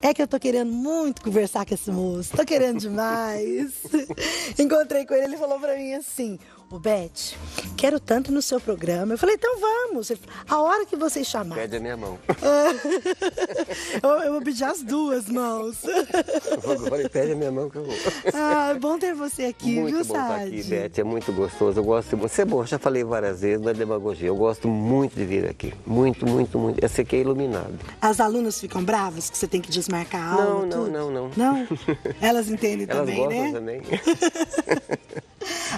É que eu tô querendo muito conversar com esse moço, tô querendo demais. Encontrei com ele, ele falou pra mim assim: ô Beth, quero tanto no seu programa. Eu falei, então vamos. Ele falou, a hora que vocês chamarem. Pede a minha mão. Eu vou pedir as duas mãos. Eu falei, pede a minha mão que eu vou. Ah, é bom ter você aqui, muito viu, bom estar Sade? aqui, Beth, é muito gostoso. Eu gosto de você. É bom, já falei várias vezes, não é demagogia. Eu gosto muito de vir aqui. Muito, muito, muito. Esse aqui é iluminado. As alunas ficam bravas que você tem que desmarcar a aula? Não. Não? Elas entendem Elas também, gostam né? também.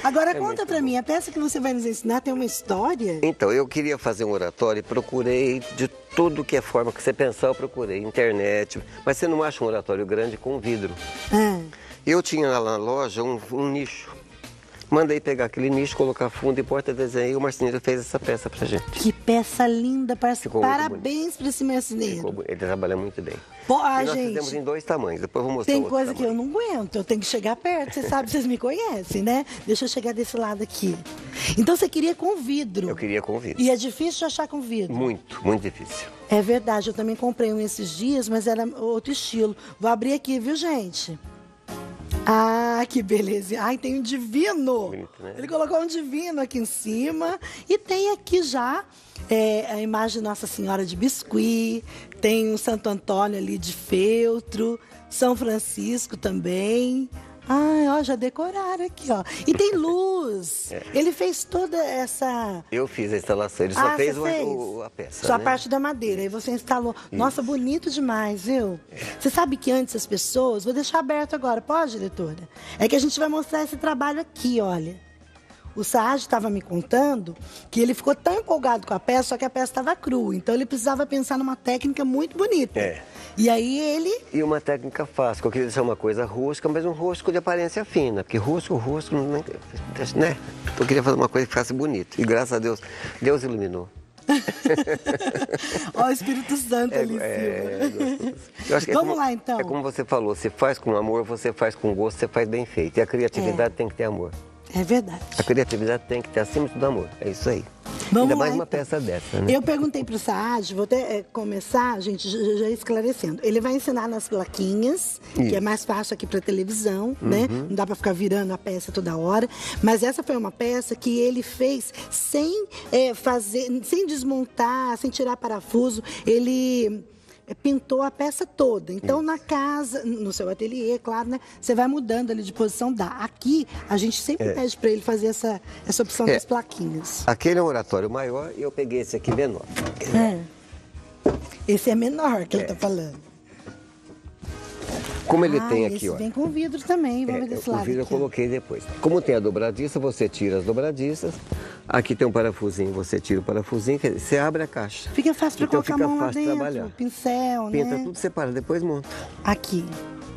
Agora conta pra mim, a peça que você vai nos ensinar tem uma história? Então, eu queria fazer um oratório e procurei de tudo que é forma que você pensar, eu procurei. Internet, mas você não acha um oratório grande com vidro. Ah. Eu tinha lá na loja um nicho. Mandei pegar aquele nicho, colocar fundo e porta, desenhei, e o marceneiro fez essa peça pra gente. Que peça linda, Ficou muito parabéns pra esse marceneiro. Ele trabalha muito bem. Pô, E nós gente, fizemos em 2 tamanhos, depois eu vou mostrar tem outro coisa que eu tamanho. não aguento, eu tenho que chegar perto, você sabe, vocês me conhecem, né? Deixa eu chegar desse lado aqui. Então você queria com vidro. Eu queria com vidro. E é difícil de achar com vidro. Muito, muito difícil. É verdade, eu também comprei um esses dias, mas era outro estilo. Vou abrir aqui, viu, gente? Ah, que beleza. Ai, tem um divino. Bonito, né? Ele colocou um divino aqui em cima. E tem aqui já a imagem de Nossa Senhora de Biscuit. Tem um Santo Antônio ali de feltro. São Francisco também. Ai, ó, já decoraram aqui, ó. E tem luz. Ele fez toda essa... Eu fiz a instalação, ele só fez, você fez? a peça, Só a né? parte da madeira, aí você instalou. Nossa, bonito demais, viu? Você sabe que antes as pessoas... Vou deixar aberto agora, pode, diretora? É que a gente vai mostrar esse trabalho aqui, olha. O Saad estava me contando que ele ficou tão empolgado com a peça, só que a peça estava crua. Então ele precisava pensar numa técnica muito bonita. É. E aí ele... E uma técnica fácil, que eu queria deixar uma coisa rústica, mas um rústico de aparência fina. Porque rústico, né? Eu queria fazer uma coisa que ficasse bonita. E graças a Deus, Deus iluminou. Ó, o Espírito Santo ali em cima. Eu acho que Vamos lá, então. É como você falou, você faz com amor, você faz com gosto, você faz bem feito. E a criatividade tem que ter amor. É verdade. A criatividade tem que ter acima de tudo amor. É isso aí. Vamos Ainda lá, mais uma então. peça dessa, né? Eu perguntei para o Saad, vou até começar, gente, já esclarecendo. Ele vai ensinar nas plaquinhas, que é mais fácil aqui para televisão, né? Não dá para ficar virando a peça toda hora. Mas essa foi uma peça que ele fez sem sem desmontar, sem tirar parafuso. Ele pintou a peça toda. Então, na casa, no seu ateliê, claro, né? Você vai mudando ali de posição, dá. Aqui, a gente sempre pede para ele fazer essa opção das plaquinhas. Aquele é um oratório maior e eu peguei esse aqui menor. Esse é menor que ele tá falando. Como ele tem aqui, esse ó. vem com vidro também, vamos ver desse O lado vidro eu aqui, ó. coloquei depois. Como tem a dobradiça, você tira as dobradiças. Aqui tem um parafusinho, você tira o parafusinho, quer dizer, você abre a caixa. Fica fácil para Então colocar fica a mão lá fácil de dentro, trabalhar. pincel, Pinta né? tudo, separa, depois monta. Aqui,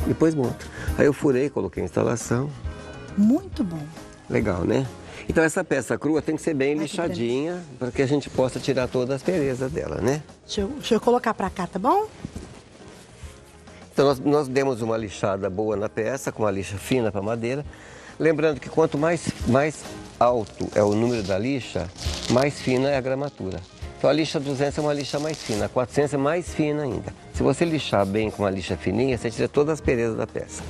Depois monta. Aí eu furei, coloquei a instalação. muito bom. Legal, né? Então essa peça crua tem que ser bem Ai, que lixadinha, para que a gente possa tirar toda a aspereza dela, né? Deixa eu colocar para cá, tá bom? Então nós demos uma lixada boa na peça, com uma lixa fina para madeira. Lembrando que quanto mais alto é o número da lixa, mais fina é a gramatura. Então a lixa 200 é uma lixa mais fina, a 400 é mais fina ainda. Se você lixar bem com uma lixa fininha, você tira toda a aspereza da peça.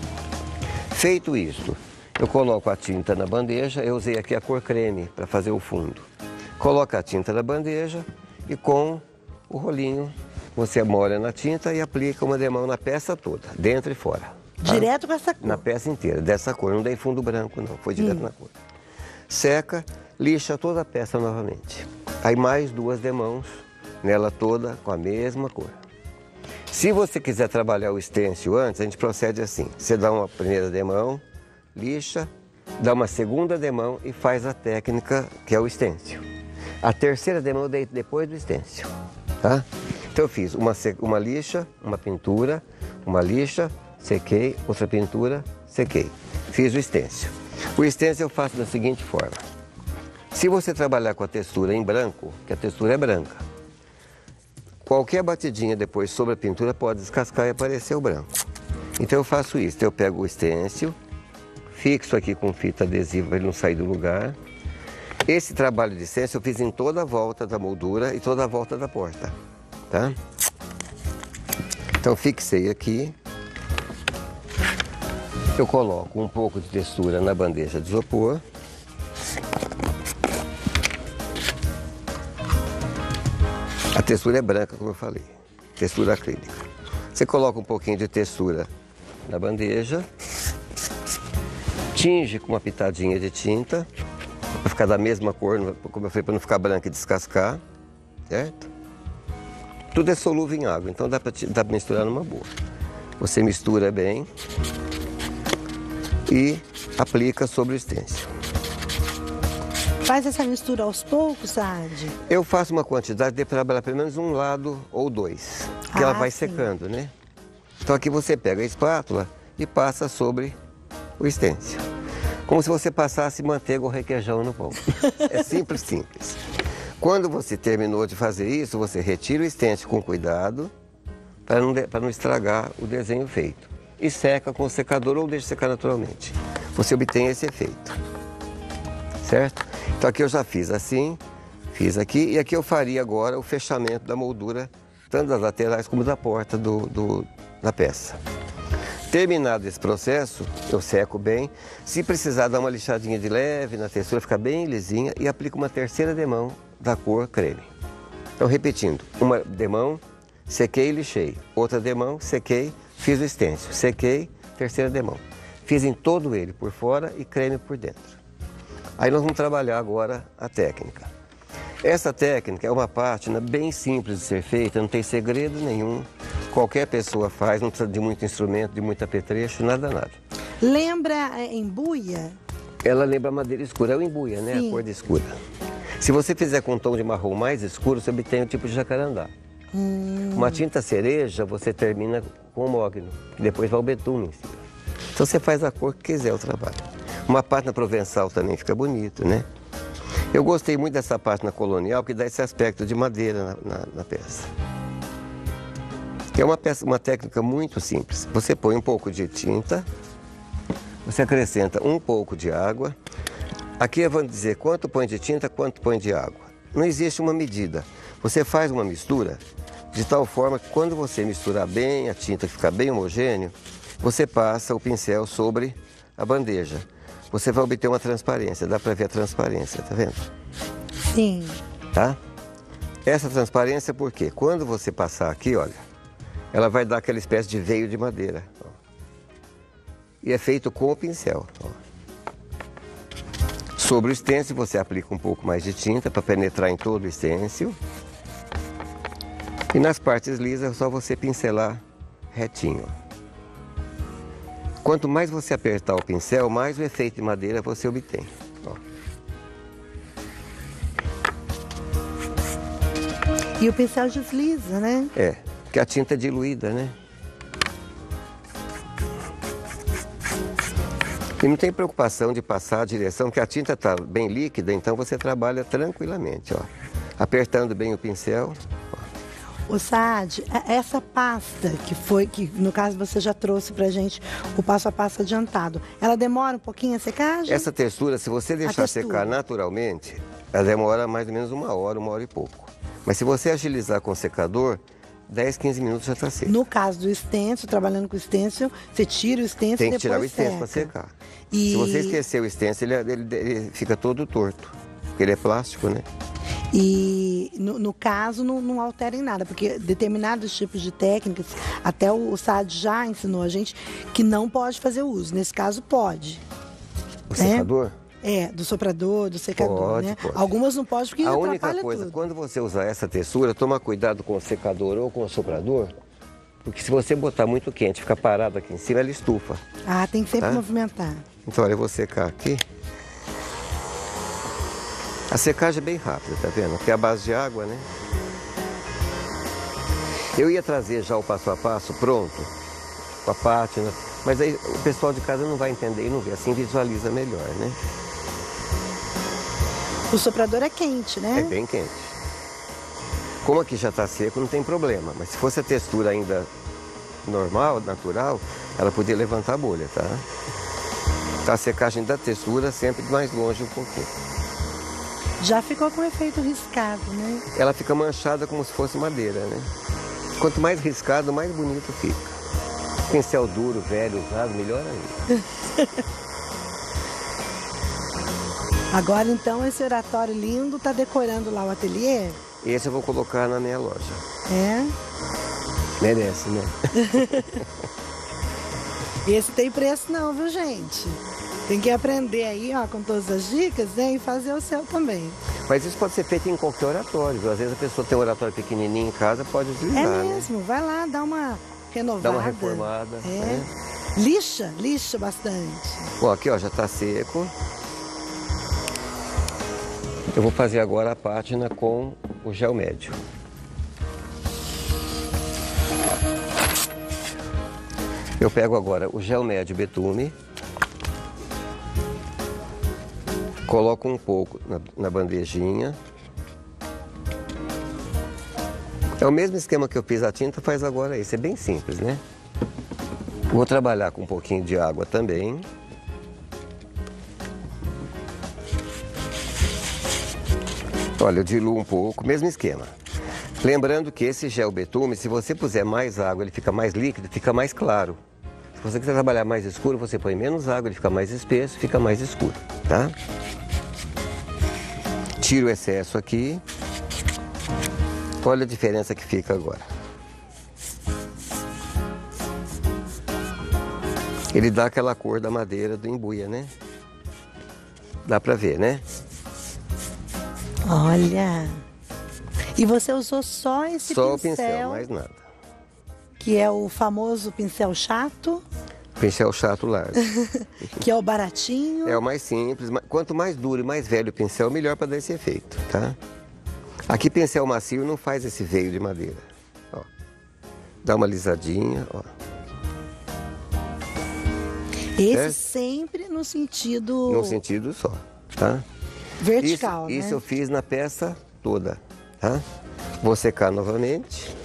Feito isso, eu coloco a tinta na bandeja, eu usei aqui a cor creme para fazer o fundo. Coloca a tinta na bandeja e com o rolinho você molha na tinta e aplica uma demão na peça toda, dentro e fora. Tá? Direto com essa cor. Na peça inteira, dessa cor, não dei fundo branco não, foi direto na cor. Seca, lixa toda a peça novamente. Aí mais 2 demãos nela toda com a mesma cor. Se você quiser trabalhar o stencil antes, a gente procede assim. Você dá uma primeira demão, lixa, dá uma segunda demão e faz a técnica que é o stencil. A terceira demão eu dei depois do stencil, tá? Então eu fiz uma lixa, uma pintura, uma lixa, sequei, outra pintura, sequei. Fiz o stencil. O stencil eu faço da seguinte forma. Se você trabalhar com a textura em branco, que a textura é branca, qualquer batidinha depois sobre a pintura pode descascar e aparecer o branco. Então eu faço isso, eu pego o stencil, fixo aqui com fita adesiva para ele não sair do lugar. Esse trabalho de stencil eu fiz em toda a volta da moldura e toda a volta da porta, tá? Então fixei aqui. Eu coloco um pouco de textura na bandeja de isopor. A textura é branca, como eu falei, textura acrílica. Você coloca um pouquinho de textura na bandeja, tinge com uma pitadinha de tinta, para ficar da mesma cor, como eu falei, para não ficar branca e descascar, certo? Tudo é solúvel em água, então dá para misturar numa boa. Você mistura bem e aplica sobre o stencil. Faz essa mistura aos poucos, Saad? Eu faço uma quantidade de trabalhar pelo menos um lado ou dois, que ela vai sim. secando, né? Então aqui você pega a espátula e passa sobre o stencil. Como se você passasse manteiga ou requeijão no pão. É simples, simples. Quando você terminou de fazer isso, você retira o stencil com cuidado para não estragar o desenho feito. E seca com o secador ou deixa secar naturalmente. Você obtém esse efeito. Certo? Então aqui eu já fiz assim, fiz aqui, e aqui eu faria agora o fechamento da moldura, tanto das laterais como da porta da peça. Terminado esse processo, eu seco bem. Se precisar dar uma lixadinha de leve na textura, fica bem lisinha, e aplico uma terceira demão da cor creme. Então repetindo, uma demão, sequei e lixei. Outra demão, sequei, fiz o stencil. Sequei, terceira demão. Fiz em todo ele, por fora e creme por dentro. Aí nós vamos trabalhar agora a técnica. Essa técnica é uma pátina bem simples de ser feita, não tem segredo nenhum. Qualquer pessoa faz, não precisa de muito instrumento, de muito apetrecho, nada. Lembra embuia? Ela lembra madeira escura, é o embuia, né? Sim. A cor de escura. Se você fizer com um tom de marrom mais escuro, você obtém o tipo de jacarandá. Uma tinta cereja, você termina com o mogno, que depois vai o betume em cima. Então você faz a cor que quiser o trabalho. Uma pátina provençal também fica bonito, né? Eu gostei muito dessa pátina colonial, porque dá esse aspecto de madeira na peça. É uma técnica muito simples. Você põe um pouco de tinta, você acrescenta um pouco de água. Aqui eu vou dizer quanto põe de tinta, quanto põe de água. Não existe uma medida. Você faz uma mistura de tal forma que quando você misturar bem, a tinta ficar bem homogêneo, você passa o pincel sobre a bandeja. Você vai obter uma transparência, dá para ver a transparência, tá vendo? Sim. Tá? Essa transparência por quê? Quando você passar aqui, olha, ela vai dar aquela espécie de veio de madeira. Ó. E é feito com o pincel. Ó. Sobre o stencil você aplica um pouco mais de tinta para penetrar em todo o stencil. E nas partes lisas é só você pincelar retinho. Quanto mais você apertar o pincel, mais o efeito de madeira você obtém. Ó. E o pincel desliza, né? É, porque a tinta é diluída, né? E não tem preocupação de passar a direção, porque a tinta está bem líquida, então você trabalha tranquilamente, ó. Apertando bem o pincel. O Saad, essa pasta que no caso você já trouxe pra gente o passo a passo adiantado, ela demora um pouquinho a secagem? Essa textura, se você deixar secar naturalmente, ela demora mais ou menos uma hora e pouco. Mas se você agilizar com o secador, 10, 15 minutos já está seco. No caso do stencil, trabalhando com o stencil, você tira o stencil e depois tem que tirar o stencil para secar. Se você esquecer o stencil, ele fica todo torto, porque ele é plástico, né? E no caso não altera em nada, porque determinados tipos de técnicas, até o Saad já ensinou a gente que não pode fazer uso. Nesse caso pode. O secador? É, do soprador, do secador, pode, né? Pode. Algumas não podem porque atrapalha tudo. A única coisa, quando você usar essa textura, toma cuidado com o secador ou com o soprador, porque se você botar muito quente, fica parado aqui em cima, ela estufa. Ah, tem que sempre movimentar. Então, olha, eu vou secar aqui. A secagem é bem rápida, tá vendo? Porque é a base de água, né? Eu ia trazer já o passo a passo pronto, com a pátina, mas aí o pessoal de casa não vai entender e não vê, assim visualiza melhor, né? O soprador é quente, né? É bem quente. Como aqui já está seco, não tem problema, mas se fosse a textura ainda normal, natural, ela podia levantar a bolha, tá? Então a secagem da textura sempre mais longe um pouquinho. Já ficou com efeito riscado, né? Ela fica manchada como se fosse madeira, né? Quanto mais riscado, mais bonito fica. Pincel duro, velho, usado, melhor ainda. Agora, então, esse oratório lindo tá decorando lá o ateliê? Esse eu vou colocar na minha loja. É? Merece, né? Esse tem preço não, viu, gente? Tem que aprender aí, ó, com todas as dicas, né? E fazer o seu também. Mas isso pode ser feito em qualquer oratório, viu? Às vezes a pessoa tem um oratório pequenininho em casa, pode utilizar, É mesmo, né? Vai lá, dá uma renovada. Dá uma reformada. É. Né? Lixa bastante. Bom, aqui ó, já tá seco. Eu vou fazer agora a pátina com o gel médio. Eu pego agora o gel médio betume, coloco um pouco na bandejinha. É o mesmo esquema que eu fiz a tinta, faz agora isso. É bem simples, né? Vou trabalhar com um pouquinho de água também. Olha, eu diluo um pouco, mesmo esquema. Lembrando que esse gel betume, se você puser mais água, ele fica mais líquido, fica mais claro. Se você quiser trabalhar mais escuro, você põe menos água, ele fica mais espesso, fica mais escuro, tá? Tiro o excesso aqui. Olha a diferença que fica agora. Ele dá aquela cor da madeira do embuia, né? Dá pra ver, né? Olha! E você usou só esse pincel? Só o pincel, mais nada. Que é o famoso pincel chato? Pincel chato largo. Que é o baratinho? É o mais simples. Quanto mais duro e mais velho o pincel, melhor para dar esse efeito, tá? Aqui pincel macio não faz esse veio de madeira. Ó. Dá uma lisadinha, ó. Esse sempre no sentido... No sentido só, tá? Vertical, né? Isso eu fiz na peça toda, tá? Vou secar novamente.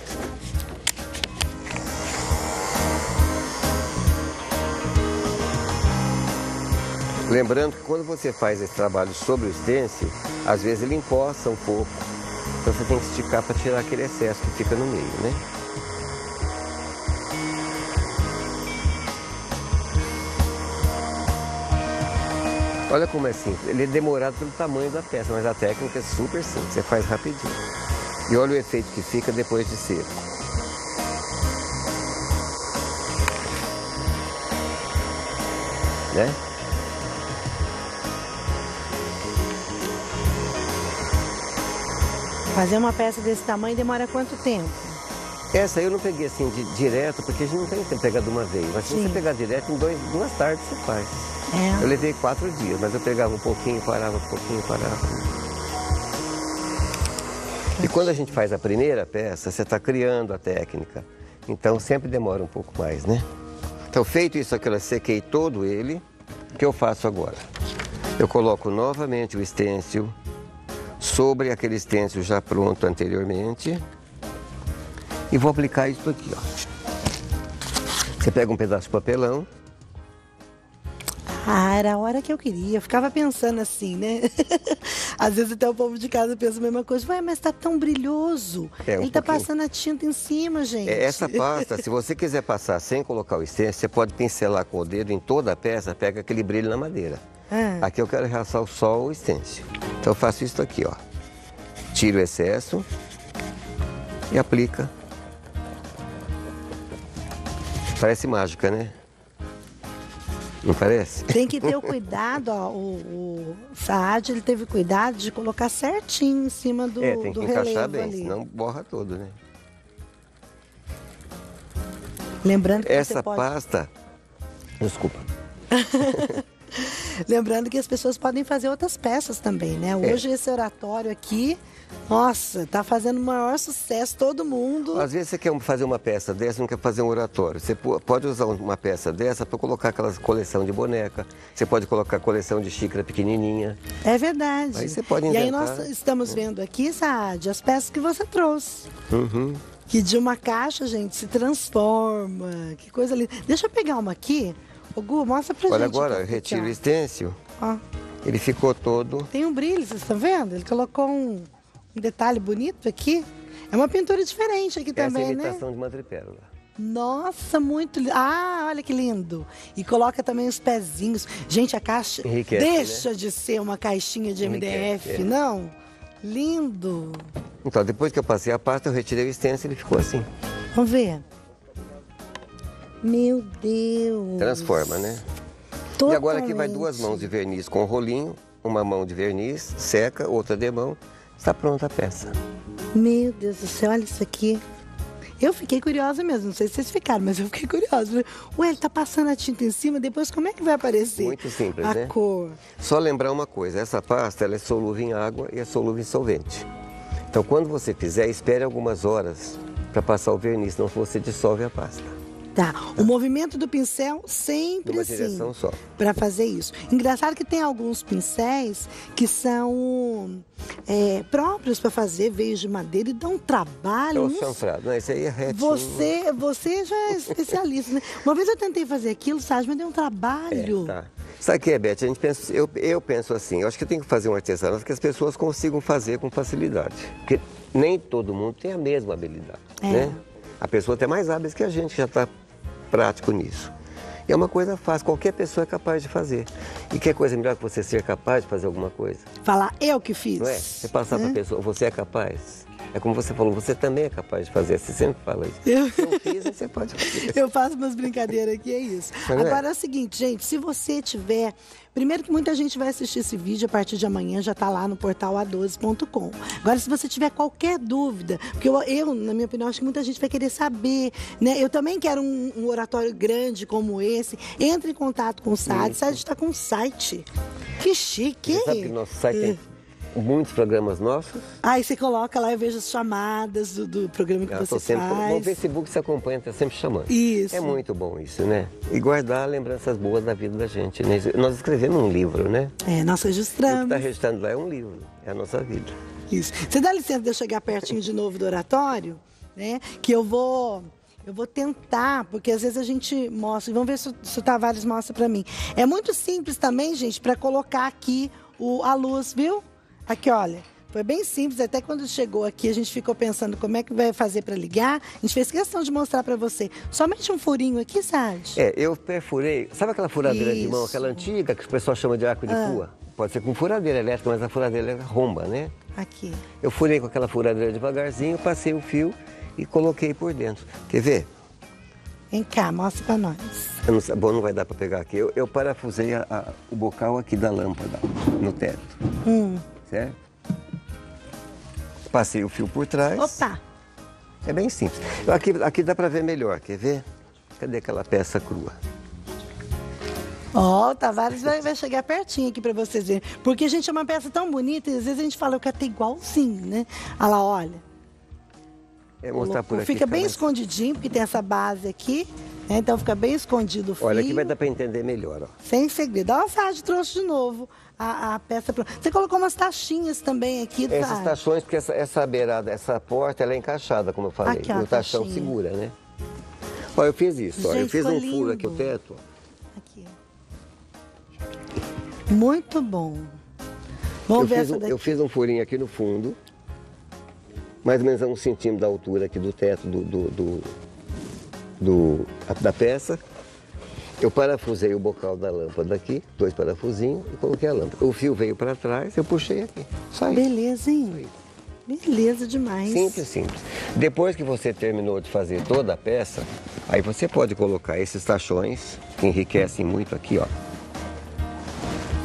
Lembrando que quando você faz esse trabalho sobre o stencil, às vezes ele empoça um pouco. Então você tem que esticar para tirar aquele excesso que fica no meio, né? Olha como é simples. Ele é demorado pelo tamanho da peça, mas a técnica é super simples. Você faz rapidinho. E olha o efeito que fica depois de seco. Né? Fazer uma peça desse tamanho demora quanto tempo? Essa eu não peguei assim direto, porque a gente não tem tempo de pegar de uma vez. Mas se você pegar direto, em duas tardes você faz. É. Eu levei 4 dias, mas eu pegava um pouquinho, parava um pouquinho, parava. E quando a gente faz a primeira peça, você está criando a técnica. Então sempre demora um pouco mais, né? Então feito isso aqui, eu sequei todo ele. O que eu faço agora? Eu coloco novamente o stencil sobre aquele stencil já pronto anteriormente. E vou aplicar isso aqui, ó. Você pega um pedaço de papelão. Ah, era a hora que eu queria. Eu ficava pensando assim, né? Às vezes até o povo de casa pensa a mesma coisa. Vai, mas tá tão brilhoso. Ele tá passando a tinta em cima, gente. Essa pasta, se você quiser passar sem colocar o stencil, você pode pincelar com o dedo em toda a peça, pega aquele brilho na madeira. Aqui eu quero realçar só o stencil. Então eu faço isso aqui, ó. Tiro o excesso e aplica. Parece mágica, né? Não parece? Tem que ter o cuidado, ó, o Saad, ele teve cuidado de colocar certinho em cima do relevo. Tem que encaixar bem, ali. senão borra todo, né? Lembrando que essa você pode... pasta... Desculpa. Lembrando que as pessoas podem fazer outras peças também, né? Hoje esse oratório aqui, nossa, tá fazendo o maior sucesso, todo mundo. Às vezes você quer fazer uma peça dessa, não quer fazer um oratório. Você pode usar uma peça dessa para colocar aquela coleção de boneca. Você pode colocar coleção de xícara pequenininha. É verdade. Aí você pode inventar. E aí nós estamos vendo aqui, Saad, as peças que você trouxe. Uhum. Que de uma caixa, gente, se transforma. Que coisa linda. Deixa eu pegar uma aqui. Ô, Gu, mostra pra gente. Olha agora, eu retiro o stencil. Ó. Ele ficou todo... Tem um brilho, vocês estão vendo? Ele colocou um detalhe bonito aqui. É uma pintura diferente aqui também, essa é a imitação né? de madrepérola. Nossa, muito lindo. Ah, olha que lindo. E coloca também os pezinhos. Gente, a caixa Enriquece, deixa né? de ser uma caixinha de MDF, Enriquece, é. não? Lindo. Então, depois que eu passei a pasta, eu retirei o stencil e ele ficou assim. Vamos ver. Meu Deus. Transforma, né? Totalmente. E agora aqui vai 2 mãos de verniz com rolinho, uma mão de verniz, seca, outra de mão. Está pronta a peça. Meu Deus do céu, olha isso aqui. Eu fiquei curiosa mesmo, não sei se vocês ficaram, mas eu fiquei curiosa. Ué, ele tá passando a tinta em cima, depois como é que vai aparecer? Muito simples, a né? cor? Só lembrar uma coisa, essa pasta ela é solúvel em água e é solúvel em solvente. Então quando você fizer, espere algumas horas para passar o verniz, senão você dissolve a pasta. Tá, o movimento do pincel sempre Numa assim, direção só. para fazer isso. Engraçado que tem alguns pincéis que são próprios para fazer veios de madeira e dão um É trabalho. o não chanfrado, não, esse aí é retinho. Você já é especialista, né? Uma vez eu tentei fazer aquilo, sabe, mas deu um trabalho. Tá. Sabe o que é, Beth? A gente pensa, eu penso assim, eu acho que tem que fazer um artesanato que as pessoas consigam fazer com facilidade. Porque nem todo mundo tem a mesma habilidade, né? A pessoa tem mais hábeis que a gente, que já está prático nisso. E é uma coisa fácil, qualquer pessoa é capaz de fazer. E que coisa melhor que você ser capaz de fazer alguma coisa? Falar, eu que fiz. Não é? Você passar para a pessoa, você é capaz. É como você falou, você também é capaz de fazer. Você sempre fala isso. Eu fiz, você pode fazer. Eu faço umas brincadeiras aqui, é isso. Mas agora é o seguinte, gente, se você tiver... Primeiro que muita gente vai assistir esse vídeo a partir de amanhã, já está lá no portal a12.com. Agora, se você tiver qualquer dúvida, porque eu, na minha opinião, acho que muita gente vai querer saber, né? Eu também quero um oratório grande como esse. Entre em contato com o SAD. O SAD está com um site. Que chique, hein? Você sabe que nosso site tem muitos programas nossos. Aí você coloca lá, eu vejo as chamadas do programa que você sempre, faz. no Facebook você acompanha, está sempre chamando. Isso. É muito bom isso, né? E guardar lembranças boas da vida da gente, né? Nós escrevemos um livro, né? Nós O que registramos. está registrando lá é um livro, é a nossa vida. Isso. Você dá licença de eu chegar pertinho de novo do oratório, né? Que eu vou tentar, porque às vezes a gente mostra, e vamos ver se o Tavares mostra para mim. É muito simples também, gente, para colocar aqui a luz, viu? Aqui, olha. Foi bem simples, até quando chegou aqui a gente ficou pensando como é que vai fazer para ligar. A gente fez questão de mostrar para você. Somente um furinho aqui, Sade? Eu perfurei, sabe aquela furadeira de mão, aquela antiga que o pessoal chama de arco de pua? Pode ser com furadeira elétrica, mas a furadeira é romba, né? Aqui. Eu furei com aquela furadeira devagarzinho, passei o fio e coloquei por dentro. Quer ver? Vem cá, mostra para nós. Bom, não vai dar para pegar aqui. Eu parafusei o bocal aqui da lâmpada, no teto. Certo? Passei o fio por trás. Opa! É bem simples. Aqui dá para ver melhor, quer ver? Cadê aquela peça crua? Ó, o Tavares vai chegar pertinho aqui para vocês verem. Porque, gente, é uma peça tão bonita e às vezes a gente fala, eu quero ter igualzinho, né? Olha lá, olha. Mostrar por aqui. Fica bem escondidinho, porque tem essa base aqui, né? Então fica bem escondido o fio. Olha, aqui vai dar para entender melhor, ó. Sem segredo. Ó, a Sade trouxe de novo a peça pronta. Você colocou umas taxinhas também aqui, Essas Sade? taxões, porque essa beirada, essa porta, ela é encaixada, como eu falei. Aqui, ó, o taxão taxinha. segura, né? Olha, eu fiz isso, olha. Eu Gente, fiz um ficou furo aqui no lindo. teto. Aqui. Muito bom. Vamos ver essa daqui. Eu fiz um furinho aqui no fundo, mais ou menos a 1 centímetro da altura aqui do teto da peça. Eu parafusei o bocal da lâmpada aqui, 2 parafusinhos, e coloquei a lâmpada. O fio veio para trás, eu puxei aqui. Só isso. Beleza, hein? Beleza demais. Simples, simples. Depois que você terminou de fazer toda a peça, aí você pode colocar esses tachões, que enriquecem muito aqui, ó.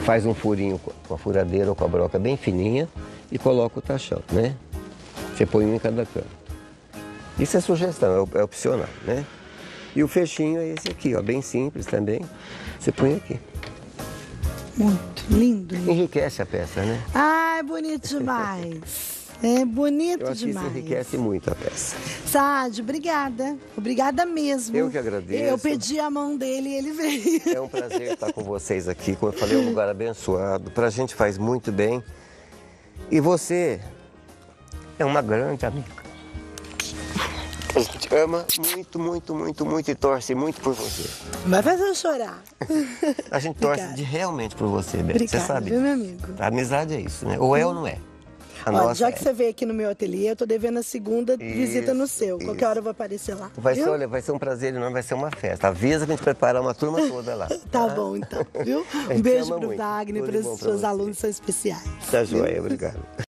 Faz um furinho com a furadeira ou com a broca bem fininha e coloca o tachão, né? Você põe um em cada canto. Isso é sugestão, é opcional, né? E o fechinho é esse aqui, ó, bem simples também. Você põe aqui. Muito lindo. Enriquece a peça, né? Ai, bonito demais. É bonito Eu acho que demais. isso enriquece muito a peça. Sade, obrigada. Obrigada mesmo. Eu que agradeço. Eu pedi a mão dele e ele veio. É um prazer estar com vocês aqui. Como eu falei, é um lugar abençoado. Pra gente faz muito bem. E você é uma grande amiga. A gente ama muito, muito, muito, muito e torce muito por você. Vai fazer eu chorar. A gente torce realmente por você, Beth. Obrigada, Você sabe? viu, meu amigo? A amizade é isso, né? Ou é ou não é. A Olha, nossa já que você veio aqui no meu ateliê, eu tô devendo a segunda visita no seu. Qualquer hora eu vou aparecer lá. Viu? Olha, vai ser um prazer enorme, vai ser uma festa. Avisa que a gente preparar uma turma toda lá. Tá bom, então, viu? A Um gente beijo ama pro muito. Wagner, Tudo para de bom os pra seus você. alunos, são especiais. Tá joia, obrigado.